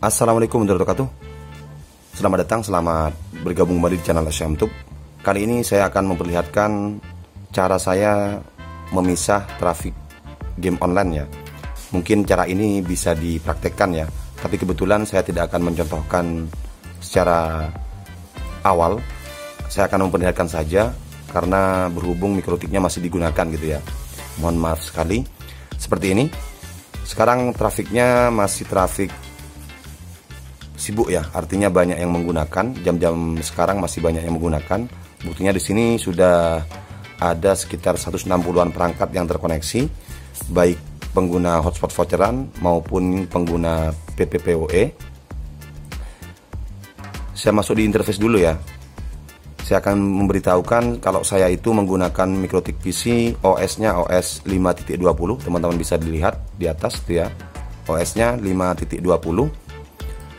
Assalamualaikum warahmatullahi wabarakatuh. Selamat datang, selamat bergabung kembali di channel Asyam Tube. Kali ini saya akan memperlihatkan cara saya memisah traffic game online ya. Mungkin cara ini bisa dipraktekkan ya, tapi kebetulan saya tidak akan mencontohkan secara awal. Saya akan memperlihatkan saja karena berhubung mikrotiknya masih digunakan gitu ya. Mohon maaf sekali. Seperti ini. Sekarang trafiknya masih trafik sibuk ya, artinya banyak yang menggunakan. Jam-jam sekarang masih banyak yang menggunakan. Buktinya di sini sudah ada sekitar 160-an perangkat yang terkoneksi, baik pengguna hotspot voucheran maupun pengguna PPPoE. Saya masuk di interface dulu ya. Saya akan memberitahukan kalau saya itu menggunakan Mikrotik PC, OS-nya OS 5.20. Teman-teman bisa dilihat di atas itu ya. OS-nya 5.20.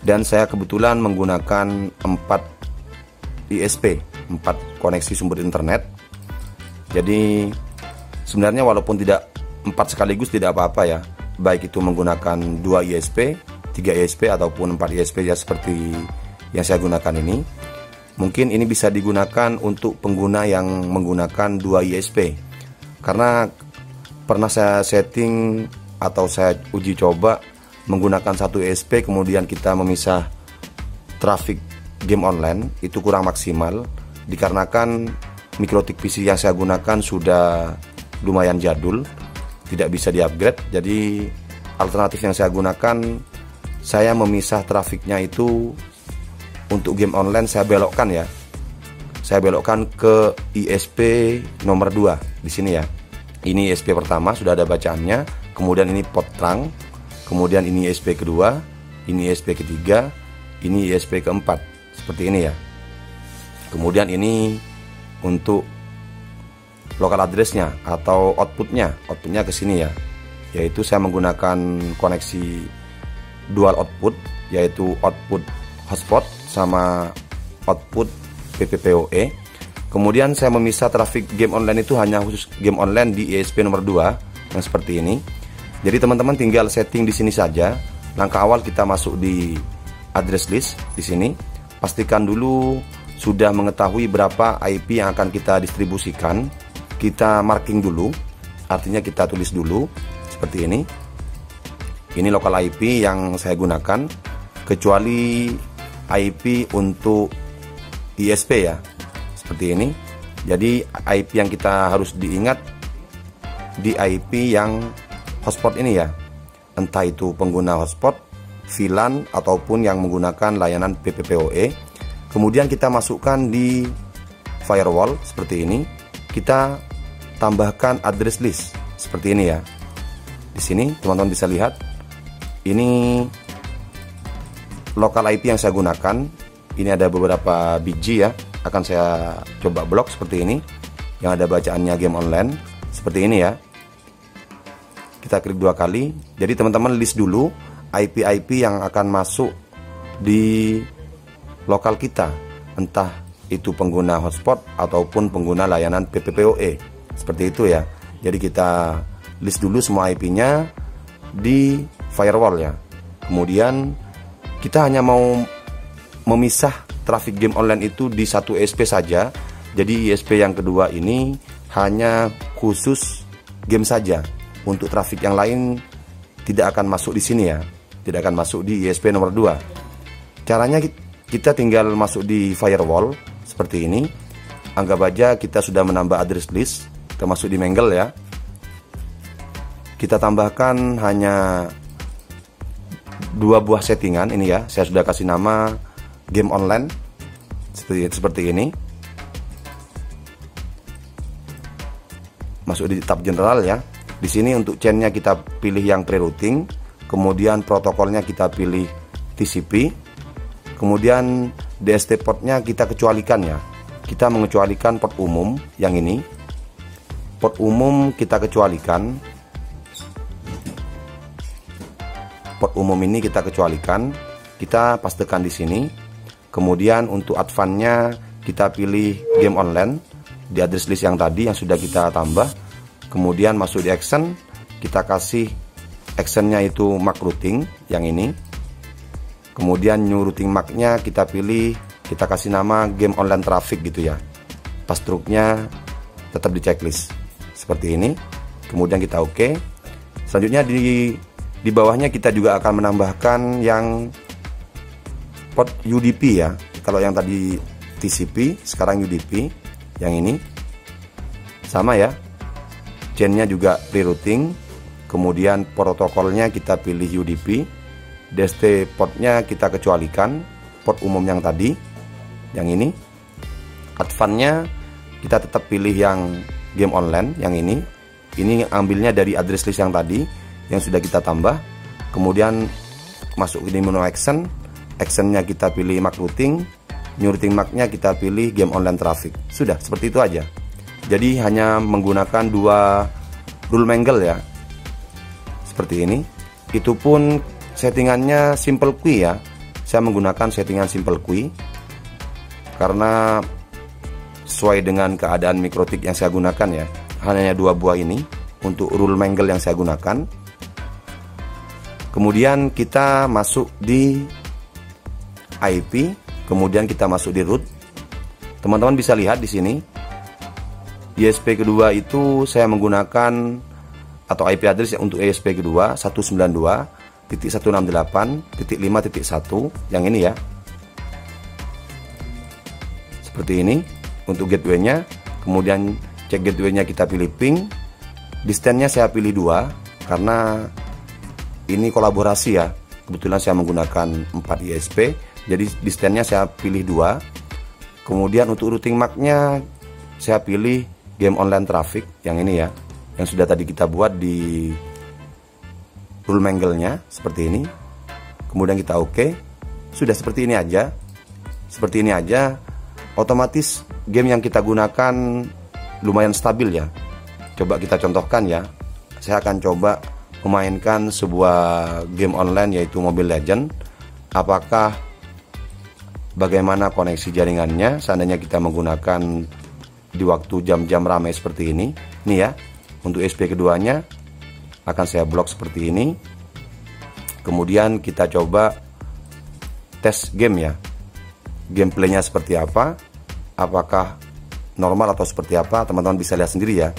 Dan saya kebetulan menggunakan 4 ISP, 4 koneksi sumber internet. Jadi sebenarnya walaupun tidak 4 sekaligus tidak apa-apa ya, baik itu menggunakan 2 ISP, 3 ISP ataupun 4 ISP ya, seperti yang saya gunakan ini. Mungkin ini bisa digunakan untuk pengguna yang menggunakan 2 ISP, karena pernah saya setting atau saya uji coba menggunakan 1 ISP, kemudian kita memisah traffic game online, itu kurang maksimal dikarenakan Mikrotik PC yang saya gunakan sudah lumayan jadul, tidak bisa di-upgrade. Jadi alternatif yang saya gunakan, saya memisah trafiknya itu untuk game online saya belokkan ya. Saya belokkan ke ISP nomor 2 di sini ya. Ini ISP pertama sudah ada bacaannya, kemudian ini port trunk, kemudian ini ISP kedua, ini ISP ketiga, ini ISP keempat, seperti ini ya. Kemudian ini untuk local addressnya atau outputnya ke sini ya. Yaitu saya menggunakan koneksi dual output, yaitu output hotspot sama output PPPoE. Kemudian saya memisah traffic game online itu hanya khusus game online di ISP nomor 2 yang seperti ini. Jadi teman-teman tinggal setting di sini saja. Langkah awal kita masuk di address list di sini. Pastikan dulu sudah mengetahui berapa IP yang akan kita distribusikan. Kita marking dulu, artinya kita tulis dulu seperti ini. Ini local IP yang saya gunakan, kecuali IP untuk ISP ya, seperti ini. Jadi IP yang kita harus diingat di IP yang hotspot ini ya, entah itu pengguna hotspot, VLAN ataupun yang menggunakan layanan PPPoE. Kemudian kita masukkan di firewall seperti ini. Kita tambahkan address list seperti ini ya. Di sini teman-teman bisa lihat, ini local IP yang saya gunakan. Ini ada beberapa biji ya, akan saya coba blok seperti ini, yang ada bacaannya game online seperti ini ya. Kita klik 2 kali. Jadi teman-teman list dulu IP-IP yang akan masuk di lokal kita, entah itu pengguna hotspot ataupun pengguna layanan PPPoE, seperti itu ya. Jadi kita list dulu semua IP-nya di firewall ya. Kemudian kita hanya mau memisah traffic game online itu di 1 ISP saja. Jadi ISP yang kedua ini hanya khusus game saja. Untuk traffic yang lain tidak akan masuk di sini ya. Tidak akan masuk di ISP nomor 2. Caranya kita tinggal masuk di firewall seperti ini. Anggap aja kita sudah menambah address list. Kita masuk di Mangle ya. Kita tambahkan hanya 2 buah settingan ini ya. Saya sudah kasih nama game online seperti ini. Masuk di tab general ya. Di sini untuk chainnya kita pilih yang pre-routing, kemudian protokolnya kita pilih TCP, kemudian DST portnya kita kecualikan ya. Kita mengecualikan port umum yang ini. Port umum kita kecualikan. Port umum ini kita kecualikan, kita pastikan di sini. Kemudian untuk advance-nya kita pilih game online di address list yang tadi yang sudah kita tambah. Kemudian masuk di action, kita kasih actionnya itu MAC routing yang ini. Kemudian new routing mark-nya kita pilih, kita kasih nama game online traffic gitu ya. Pas struknya tetap di checklist seperti ini. Kemudian kita oke. Selanjutnya di bawahnya kita juga akan menambahkan yang port UDP ya. Kalau yang tadi TCP, sekarang UDP. Yang ini sama ya. Chainnya juga rerouting. Kemudian protokolnya kita pilih UDP. DST portnya kita kecualikan, port umum yang tadi, yang ini. Advance-nya kita tetap pilih yang game online, yang ini. Ini ambilnya dari address list yang tadi, yang sudah kita tambah. Kemudian masuk di menu action, actionnya kita pilih MAC routing, new routing MAC-nya kita pilih game online traffic. Sudah, seperti itu aja. Jadi hanya menggunakan dua rule mangle ya, seperti ini. Itu pun settingannya simple queue ya. Saya menggunakan settingan simple queue karena sesuai dengan keadaan mikrotik yang saya gunakan ya. Hanya dua buah ini untuk rule mangle yang saya gunakan. Kemudian kita masuk di IP, kemudian kita masuk di root. Teman-teman bisa lihat di sini. ISP kedua itu saya menggunakan atau IP address untuk ISP kedua 192.168.5.1 yang ini ya. Seperti ini untuk gateway-nya. Kemudian cek gateway-nya kita pilih ping. Distance-nya saya pilih 2 karena ini kolaborasi ya. Kebetulan saya menggunakan 4 ISP, jadi distance-nya saya pilih 2. Kemudian untuk routing MAC-nya saya pilih game online traffic yang ini ya, yang sudah tadi kita buat di rule mangle-nya seperti ini. Kemudian kita oke. Sudah seperti ini aja. Seperti ini aja. Otomatis game yang kita gunakan lumayan stabil ya. Coba kita contohkan ya. Saya akan coba memainkan sebuah game online yaitu Mobile Legends. Apakah bagaimana koneksi jaringannya seandainya kita menggunakan di waktu jam-jam ramai seperti ini. Nih ya, untuk ISP keduanya akan saya blok seperti ini. Kemudian kita coba tes game ya, gameplaynya seperti apa, apakah normal atau seperti apa, teman-teman bisa lihat sendiri ya.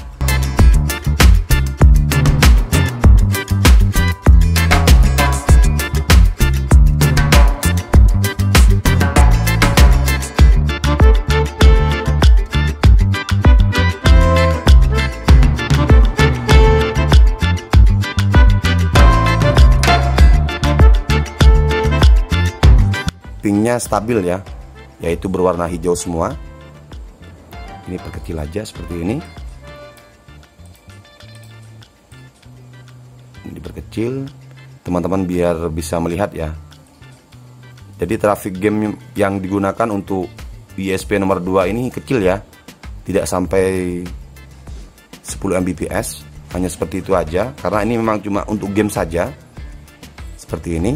Pingnya stabil ya, yaitu berwarna hijau semua. Ini perkecil aja seperti ini. Ini diperkecil teman-teman biar bisa melihat ya. Jadi traffic game yang digunakan untuk ISP nomor 2 ini kecil ya, tidak sampai 10 Mbps, hanya seperti itu aja karena ini memang cuma untuk game saja. Seperti ini.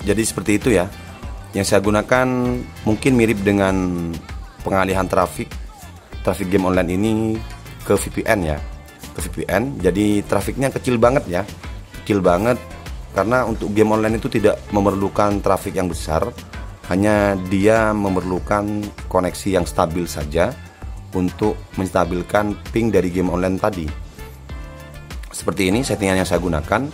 Jadi seperti itu ya. Yang saya gunakan mungkin mirip dengan pengalihan traffic game online ini ke VPN ya. Ke VPN. Jadi trafiknya kecil banget ya. Kecil banget karena untuk game online itu tidak memerlukan traffic yang besar. Hanya dia memerlukan koneksi yang stabil saja untuk menstabilkan ping dari game online tadi. Seperti ini settingan yang saya gunakan.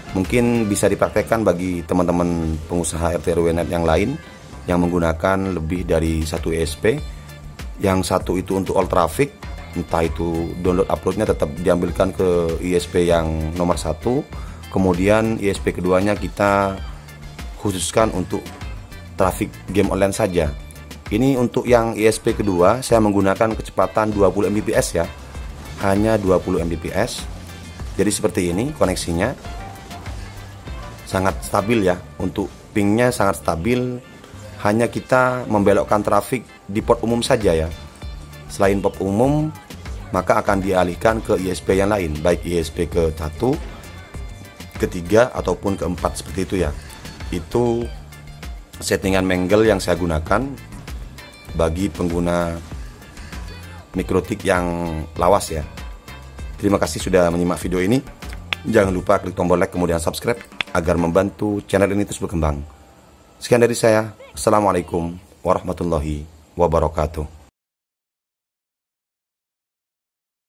Mungkin bisa dipraktekkan bagi teman-teman pengusaha RT RW net yang lain yang menggunakan lebih dari satu ISP. Yang satu itu untuk all traffic, entah itu download uploadnya tetap diambilkan ke ISP yang nomor satu. Kemudian ISP keduanya kita khususkan untuk traffic game online saja. Ini untuk yang ISP kedua saya menggunakan kecepatan 20 Mbps ya. Hanya 20 Mbps. Jadi seperti ini koneksinya. Sangat stabil ya. Untuk pingnya sangat stabil. Hanya kita membelokkan traffic di port umum saja ya. Selain port umum, maka akan dialihkan ke ISP yang lain, baik ISP ke-1, ke-3 ataupun ke-4 seperti itu ya. Itu settingan Mangle yang saya gunakan bagi pengguna mikrotik yang lawas ya. Terima kasih sudah menyimak video ini. Jangan lupa klik tombol like kemudian subscribe agar membantu channel ini terus berkembang. Sekian dari saya. Assalamualaikum warahmatullahi wabarakatuh.